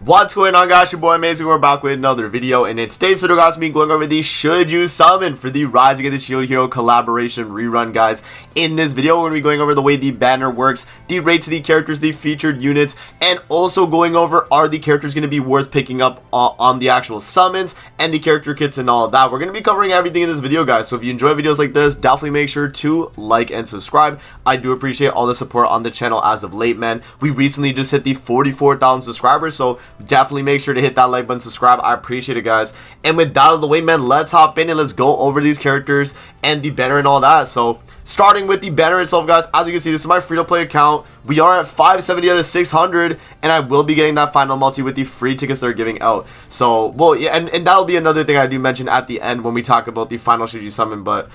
What's going on, guys? Your boy Amazing. We're back with another video, and in today's video, guys, me going over the Should You Summon for the Rising of the Shield Hero collaboration rerun, guys. In this video, we're going to be going over the way the banner works, the rates of the characters, the featured units, and also going over are the characters going to be worth picking up on the actual summons and the character kits and all of that. We're going to be covering everything in this video, guys. So if you enjoy videos like this, definitely make sure to like and subscribe. I do appreciate all the support on the channel as of late, man. We recently just hit the 44,000 subscribers, so definitely make sure to hit that like button, subscribe. I appreciate it, guys. And with that out of the way, man, let's hop in and let's go over these characters and the banner and all that. So starting with the banner itself, guys, as you can see, this is my free-to-play account. We are at 570 out of 600, and I will be getting that final multi with the free tickets they're giving out. So, well, yeah, and that'll be another thing I do mention at the end when we talk about the final Should You Summon. But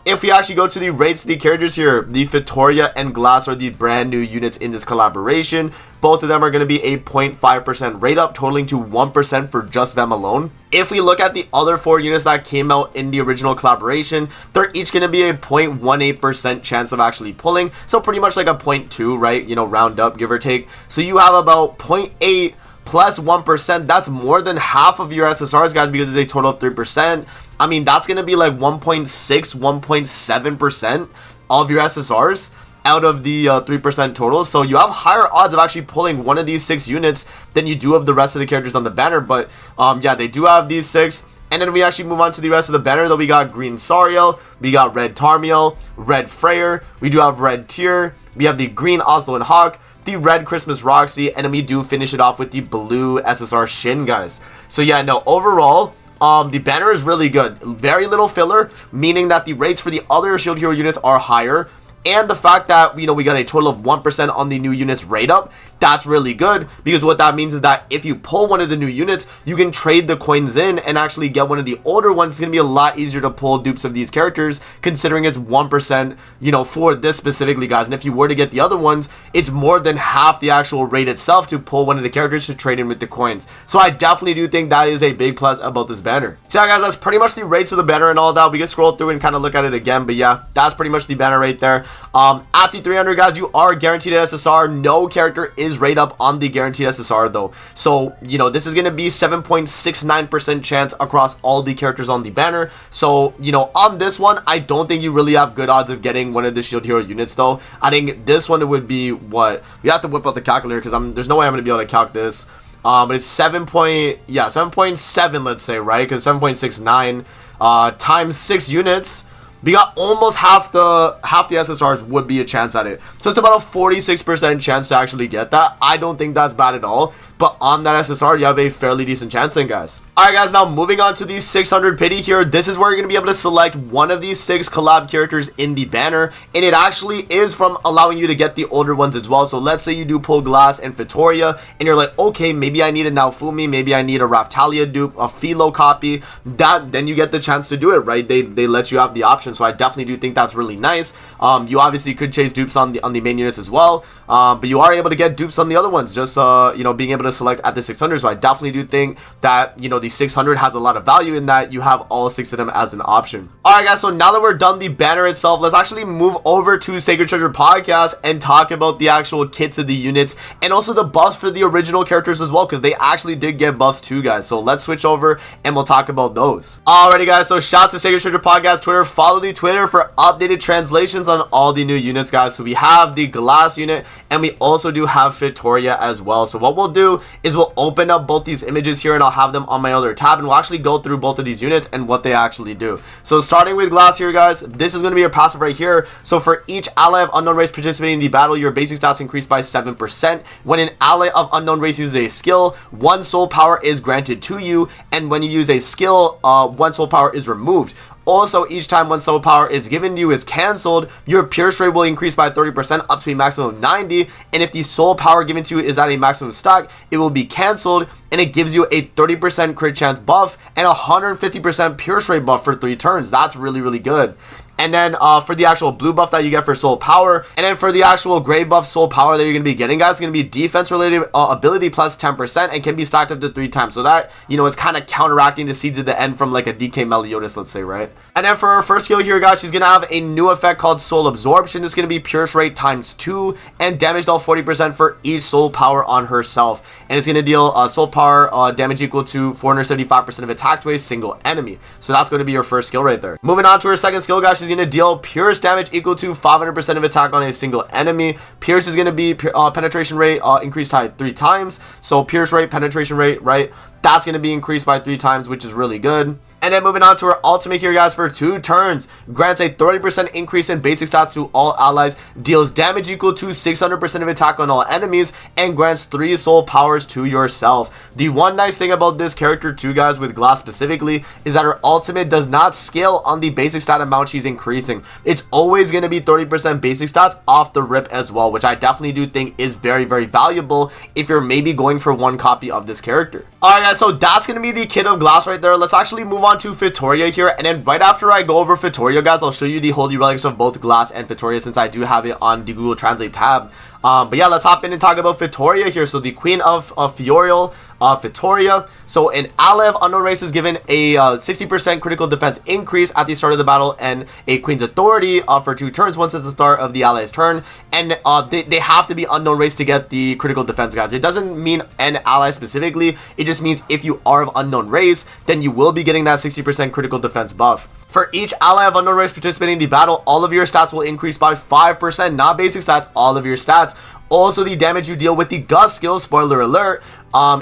if we actually go to the rates of the characters here, the Victoria and Glass are the brand new units in this collaboration. Both of them are going to be a 0.5% rate up, totaling to 1% for just them alone. If we look at the other four units that came out in the original collaboration, they're each going to be a 0.18% chance of actually pulling. So pretty much like a 0.2, right? You know, round up, give or take. So you have about 0.8 plus 1%. That's more than half of your SSRs, guys, because it's a total of 3%. I mean, that's going to be like 1.6, 1.7% of your SSRs out of the 3% total. So you have higher odds of actually pulling one of these 6 units than you do of the rest of the characters on the banner. But yeah, they do have these 6. And then we actually move on to the rest of the banner, though. We got green Sariel, we got red Tarmiel, red Freyr, we do have red Tyr, we have the green Oslo and Hawk, the red Christmas Roxy, and then we do finish it off with the blue SSR Shin, guys. So yeah, no, overall, the banner is really good. Very little filler, meaning that the rates for the other Shield Hero units are higher. And the fact that, you know, we got a total of 1% on the new units rate up, that's really good, because what that means is that if you pull one of the new units, you can trade the coins in and actually get one of the older ones. It's going to be a lot easier to pull dupes of these characters, considering it's 1%, you know, for this specifically, guys. And if you were to get the other ones, it's more than half the actual rate itself to pull one of the characters to trade in with the coins. So I definitely do think that is a big plus about this banner. So yeah, guys, that's pretty much the rates of the banner and all that. We can scroll through and kind of look at it again, but yeah, that's pretty much the banner right there. At the 300, guys, you are guaranteed an SSR. No character is rate up on the guaranteed SSR, though. So, you know, this is going to be 7.69% chance across all the characters on the banner. So, you know, on this one, I don't think you really have good odds of getting one of the Shield Hero units, though. I think this one, it would be what? We have to whip out the calculator, because there's no way I'm going to be able to calc this. But it's 7.7, let's say, right? Because 7.69 times 6 units. We got almost half the SSRs would be a chance at it. So it's about a 46% chance to actually get that. I don't think that's bad at all. But on that SSR, you have a fairly decent chance then, guys. Alright, guys, now moving on to the 600 pity here. This is where you're going to be able to select one of these 6 collab characters in the banner. And it actually is from allowing you to get the older ones as well. So let's say you do pull Glass and Victoria, and you're like, okay, maybe I need a Naofumi, maybe I need a Raphtalia dupe, a Philo copy. Then you get the chance to do it, right? They let you have the option. So I definitely do think that's really nice. You obviously could chase dupes on the main units as well. But you are able to get dupes on the other ones, just you know, being able to select at the 600. So I definitely do think that, you know, the 600 has a lot of value in that you have all 6 of them as an option. Alright, guys, so now that we're done the banner itself, let's actually move over to Sacred Treasure Podcast and talk about the actual kits of the units and also the buffs for the original characters as well, because they actually did get buffs too, guys. So let's switch over and we'll talk about those. Alrighty, guys, so shout out to Sacred Treasure Podcast Twitter. Follow the Twitter for updated translations on all the new units, guys. So we have the Glass unit, and we also do have Victoria as well. So what we'll do is we'll open up both these images here, and I'll have them on my other tab, and we'll actually go through both of these units and what they actually do. So starting with Glass here, guys, this is going to be your passive right here. So for each ally of unknown race participating in the battle, your basic stats increase by 7%. When an ally of unknown race uses a skill, 1 soul power is granted to you, and when you use a skill, 1 soul power is removed. Also, each time 1 soul power is given to you is cancelled, your pierce rate will increase by 30% up to a maximum of 90, and if the soul power given to you is at a maximum stack, it will be cancelled, and it gives you a 30% crit chance buff and a 150% pierce rate buff for 3 turns. That's really, really good. And then for the actual blue buff that you get for soul power, and then for the actual gray buff soul power that you're going to be getting, guys, it's going to be defense related ability plus 10% and can be stacked up to 3 times. So that, you know, is kind of counteracting the Seeds of the End from like a DK Meliodas, let's say, right? And then for our first skill here, guys, she's going to have a new effect called Soul Absorption. It's going to be Pierce Rate times 2 and damage dealt 40% for each soul power on herself. And it's going to deal soul power damage equal to 475% of attack to a single enemy. So that's going to be your first skill right there. Moving on to her second skill, guys, she's going to deal Pierce damage equal to 500% of attack on a single enemy. Pierce is going to be penetration rate increased by 3 times. So Pierce rate, penetration rate, right? That's going to be increased by 3 times, which is really good. And then moving on to her ultimate here, guys, for 2 turns. Grants a 30% increase in basic stats to all allies, deals damage equal to 600% of attack on all enemies, and grants 3 soul powers to yourself. The one nice thing about this character too, guys, with Glass specifically, is that her ultimate does not scale on the basic stat amount she's increasing. It's always going to be 30% basic stats off the rip as well, which I definitely do think is very, very valuable if you're maybe going for 1 copy of this character. Alright, guys, so that's going to be the Kit of Glass right there. Let's actually move on to Fitoria here, and then right after I go over Fitoria, guys, I'll show you the holy relics of both Glass and Fitoria, since I do have it on the Google Translate tab. But yeah, let's hop in and talk about Fitoria here. So the Queen of Fiorial, Fitoria. So an ally of unknown race is given a 60% critical defense increase at the start of the battle, and a Queen's Authority for 2 turns once at the start of the ally's turn. And they have to be unknown race to get the critical defense, guys. It doesn't mean an ally specifically. It just means if you are of unknown race, then you will be getting that 60% critical defense buff. For each ally of unknown race participating in the battle, all of your stats will increase by 5%, not basic stats, all of your stats. Also, the damage you deal with the Gust skill, spoiler alert,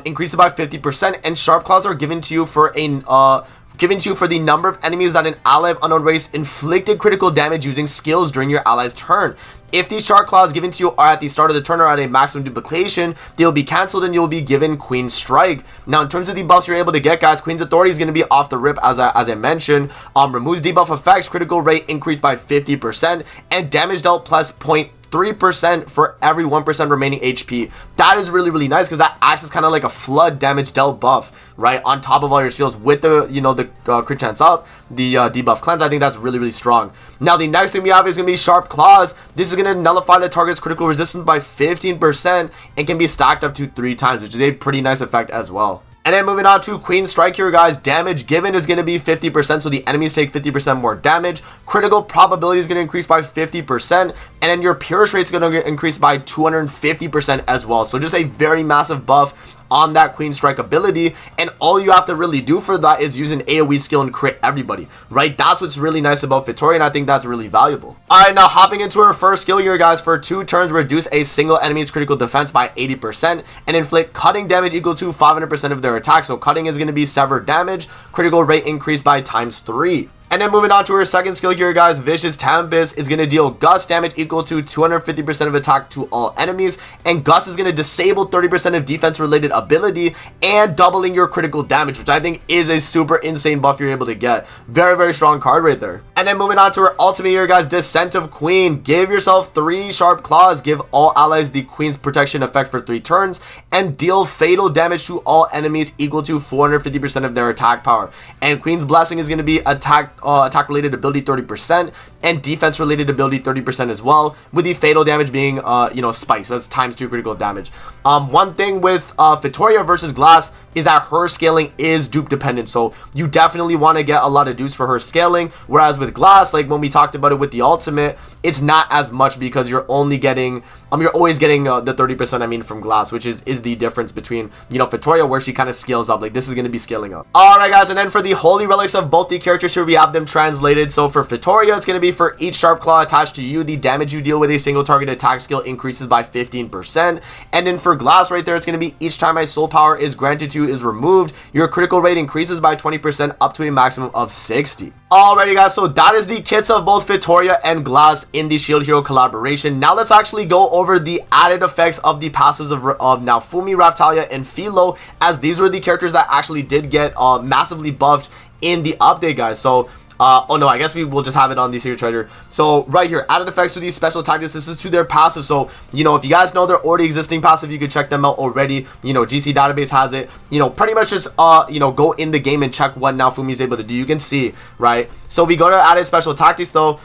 increases by 50%, and Sharp Claws are given to you for the number of enemies that an ally of unknown race inflicted critical damage using skills during your ally's turn. If these Sharp Claws given to you are at the start of the turn or at a maximum duplication, they'll be cancelled and you'll be given Queen's Strike. Now, in terms of the buffs you're able to get, guys, Queen's Authority is going to be off the rip, as I mentioned. Removes debuff effects, critical rate increased by 50%, and damage dealt plus 0.3% for every 1% remaining HP. That is really, really nice, because that acts as kind of like a flood damage dealt buff, right, on top of all your skills with the, you know, the crit chance up, the debuff cleanse. I think that's really, really strong. Now, the next thing we have is going to be Sharp Claws. This is going to nullify the target's critical resistance by 15% and can be stacked up to 3 times, which is a pretty nice effect as well. And then moving on to Queen's Strike here, guys. Damage given is going to be 50%, so the enemies take 50% more damage. Critical probability is going to increase by 50%, and then your Pierce rate is going to increase by 250% as well. So just a very massive buff on that Queen Strike ability, and all you have to really do for that is use an AoE skill and crit everybody, right? That's what's really nice about Fitoria, and I think that's really valuable. Alright, now hopping into her first skill here, guys. For 2 turns, reduce a single enemy's critical defense by 80% and inflict cutting damage equal to 500% of their attack. So cutting is going to be severed damage, critical rate increased by ×3. And then moving on to her second skill here, guys, Vicious Tempest is going to deal Gust damage equal to 250% of attack to all enemies, and Gust is going to disable 30% of defense related ability and doubling your critical damage, which I think is a super insane buff you're able to get. Very, very strong card right there. And then moving on to her ultimate here, guys, Descent of Queen. Give yourself 3 Sharp Claws, give all allies the Queen's protection effect for 3 turns, and deal fatal damage to all enemies equal to 450% of their attack power. And Queen's Blessing is going to be attack related ability 30% and defense related ability 30% as well, with the fatal damage being you know, spikes. So that's ×2 critical damage. One thing with Fitoria versus Glass is that her scaling is dupe dependent, so you definitely want to get a lot of dupes for her scaling, whereas with Glass, like when we talked about it with the ultimate, it's not as much, because you're only getting you're always getting the 30%, I mean, from Glass, which is the difference between, you know, Fitoria, where she kind of scales up. Like, this is going to be scaling up. Alright, guys, and then for the holy relics of both the characters here, we have them translated. So for Fitoria, it's going to be for each Sharp Claw attached to you, the damage you deal with a single target attack skill increases by 15%. And then for Glass right there, it's going to be each time a soul power is granted to you is removed, your critical rate increases by 20% up to a maximum of 60. Alrighty, guys, so that is the kits of both Fitoria and Glass in the Shield Hero collaboration. Now let's actually go over the added effects of the passives of Naofumi, Raphtalia, and Philo, as these were the characters that actually did get massively buffed in the update, guys. So oh no, I guess we will just have it on the Secret Treasure. So right here, added effects to these special tactics. This is to their passive. So, you know, if you guys know their already existing passive, you can check them out already. You know, GC Database has it. You know, pretty much just you know, go in the game and check what Naofumi is able to do. You can see, right? So we go to added special tactics though.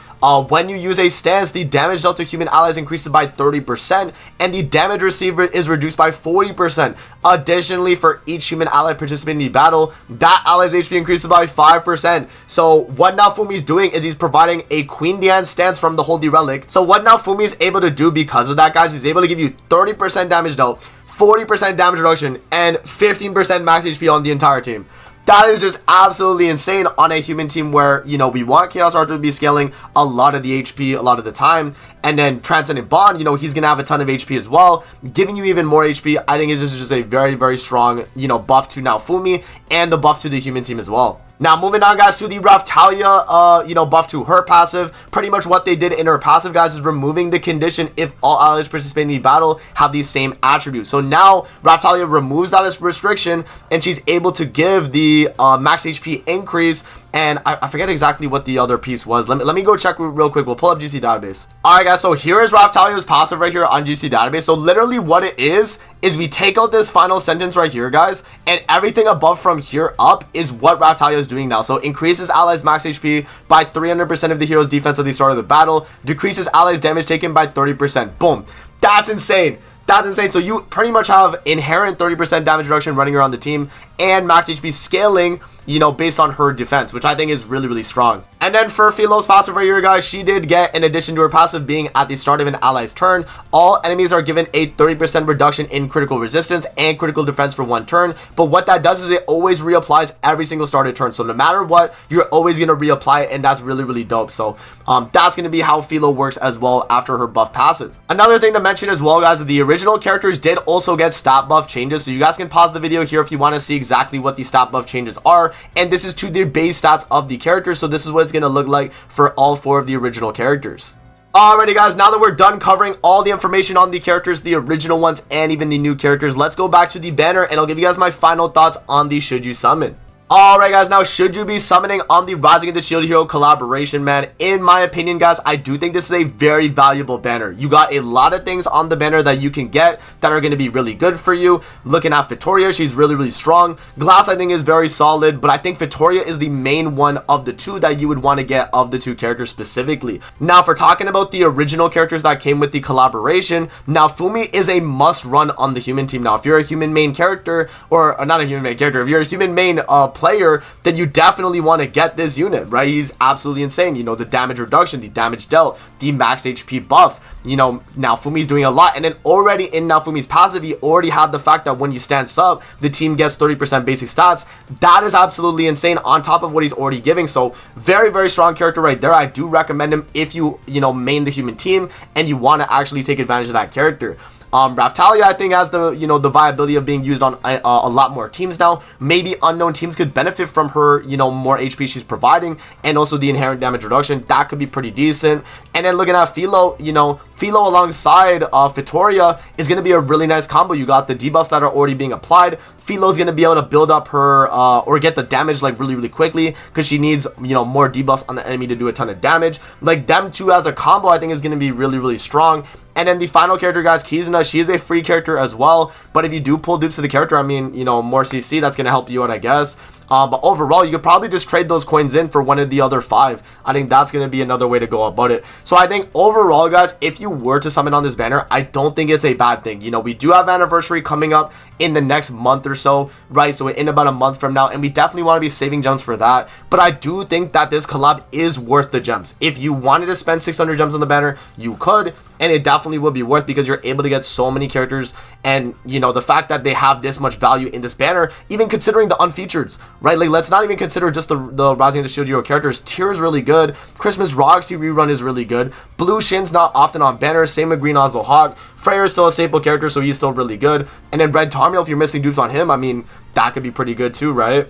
When you use a stance, the damage dealt to human allies increases by 30% and the damage received is reduced by 40%. Additionally, for each human ally participating in the battle, that ally's HP increases by 5%. So what Naofumi is doing is he's providing a Queen Diane stance from the Holy Relic. So what Naofumi is able to do because of that, guys, he's able to give you 30% damage dealt, 40% damage reduction, and 15% max HP on the entire team. That is just absolutely insane on a human team where, you know, we want Chaos Archer to be scaling a lot of the HP a lot of the time. And then Transcendent Bond, you know, he's going to have a ton of HP as well, giving you even more HP. I think it's just a very, very strong, you know, buff to Naofumi and the buff to the human team as well. Now, moving on, guys, to the Raphtalia, you know, buff to her passive. Pretty much what they did in her passive, guys, is removing the condition if all allies participating in the battle have these same attributes. So now, Raphtalia removes that restriction, and she's able to give the max HP increase. And I forget exactly what the other piece was. Let me go check real quick. We'll pull up GC Database. Alright, guys, so here is Raphtalia's passive right here on GC Database. So literally what it is we take out this final sentence right here, guys, and everything above from here up is what Raphtalia is doing now. So increases allies max HP by 300% of the hero's defense at the start of the battle, decreases allies damage taken by 30%. Boom. That's insane. That's insane. So you pretty much have inherent 30% damage reduction running around the team and max HP scaling, you know, based on her defense, which I think is really, really strong. And then for Philo's passive right here, guys, she did get, in addition to her passive being at the start of an ally's turn, all enemies are given a 30% reduction in critical resistance and critical defense for one turn. But what that does is it always reapplies every single started turn. So no matter what, you're always going to reapply it, and that's really, really dope. So that's going to be how Philo works as well after her buff passive. Another thing to mention as well, guys, is the original characters did also get stat buff changes. So you guys can pause the video here if you want to see exactly what the stat buff changes are. And this is to the base stats of the characters. So this is what it's going to look like for all 4 of the original characters. Alrighty, guys, now that we're done covering all the information on the characters, the original ones and even the new characters, let's go back to the banner and I'll give you guys my final thoughts on the Should You Summon. Alright, guys, now should you be summoning on the Rising of the Shield Hero collaboration, man? In my opinion, guys, I do think this is a very valuable banner. You got a lot of things on the banner that you can get that are going to be really good for you. Looking at Victoria, she's really, really strong. Glass, I think, is very solid, but I think Victoria is the main one of the 2 that you would want to get of the 2 characters specifically. Now, for talking about the original characters that came with the collaboration, Naofumi is a must run on the human team. Now, if you're a human main character, or not a human main character, if you're a human main player, then you definitely want to get this unit, right? He's absolutely insane. You know, the damage reduction, the damage dealt, the max HP buff. You know, Naofumi's doing a lot, and then already in Naofumi's passive, he already had the fact that when you stand sub, the team gets 30% basic stats. That is absolutely insane on top of what he's already giving. So very, very strong character right there. I do recommend him if you know, main the human team and you want to actually take advantage of that character. Raphtalia, I think, has the, you know, the viability of being used on a lot more teams now. Maybe unknown teams could benefit from her, you know, more HP she's providing, and also the inherent damage reduction. That could be pretty decent. And then looking at Philo, you know, Philo alongside Victoria is going to be a really nice combo. You got the debuffs that are already being applied. Philo's going to be able to build up her, or get the damage, like, really, really quickly, because she needs, you know, more debuffs on the enemy to do a ton of damage. Like, them 2 as a combo, I think, is going to be really, really strong. And then the final character, guys, Kizuna, she is a free character as well. But if you do pull dupes to the character, I mean, you know, more CC, that's going to help you out, I guess. But overall, you could probably just trade those coins in for one of the other 5. I think that's going to be another way to go about it. So I think overall, guys, if you were to summon on this banner, I don't think it's a bad thing. You know, we do have anniversary coming up in the next month or so, right? So in about a month from now, and we definitely want to be saving gems for that. But I do think that this collab is worth the gems. If you wanted to spend 600 gems on the banner, you could. And it definitely will be worth, because you're able to get so many characters. And, you know, the fact that they have this much value in this banner, even considering the unfeatured, right? Like, let's not even consider just the Rising of the Shield Hero characters. Tyr is really good. Christmas Roxy rerun is really good. Blue Shin's not often on banners. Same with Green Oslo Hawk. Freyr is still a staple character, so he's still really good. And then Red Tarmiel, if you're missing dupes on him, I mean, that could be pretty good too, right?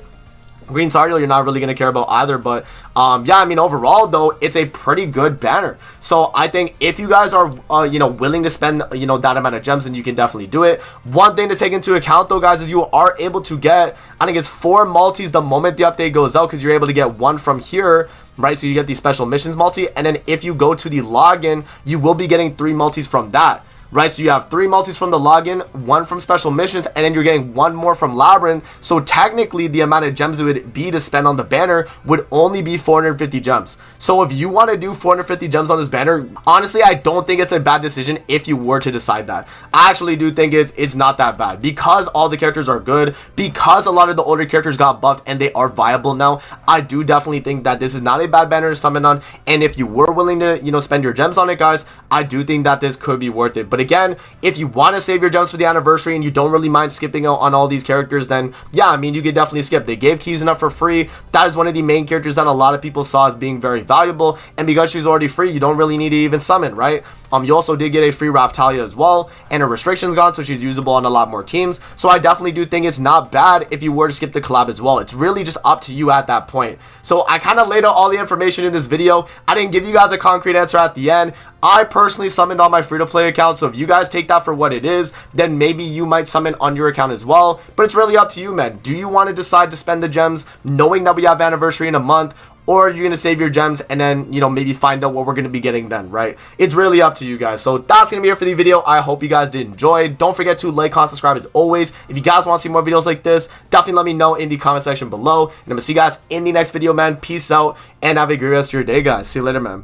Green Sardiel, you're not really going to care about either, but yeah, I mean, overall though, it's a pretty good banner. So I think if you guys are you know, willing to spend, you know, that amount of gems, then you can definitely do it. One thing to take into account though, guys, is you are able to get, I think it's 4 multis the moment the update goes out, because you're able to get 1 from here, right? So you get the special missions multi, and then if you go to the login, you will be getting 3 multis from that. right? So you have 3 multis from the login, 1 from special missions, and then you're getting 1 more from Labyrinth. So technically the amount of gems it would be to spend on the banner would only be 450 gems. So if you want to do 450 gems on this banner, honestly, I don't think it's a bad decision if you were to decide that. I actually do think it's not that bad, because all the characters are good, because a lot of the older characters got buffed and they are viable now. I do definitely think that this is not a bad banner to summon on, and if you were willing to, you know, spend your gems on it, guys, I do think that this could be worth it. But again, if you want to save your gems for the anniversary and you don't really mind skipping out on all these characters, then yeah, I mean, you could definitely skip. They gave Kizuna for free. That is one of the main characters that a lot of people saw as being very valuable, and because she's already free, you don't really need to even summon, right? You also did get a free Raphtalia as well, and her restrictions gone, so she's usable on a lot more teams. So I definitely do think it's not bad if you were to skip the collab as well. It's really just up to you at that point. So I kind of laid out all the information in this video. I didn't give you guys a concrete answer at the end. I personally summoned on my free-to-play account, so if you guys take that for what it is, then maybe you might summon on your account as well. But it's really up to you, man. Do you want to decide to spend the gems knowing that we have anniversary in a month? Or are you going to save your gems and then, you know, maybe find out what we're going to be getting then, right? It's really up to you guys. So that's going to be it for the video. I hope you guys did enjoy. Don't forget to like, comment, subscribe as always. If you guys want to see more videos like this, definitely let me know in the comment section below. And I'm going to see you guys in the next video, man. Peace out and have a great rest of your day, guys. See you later, man.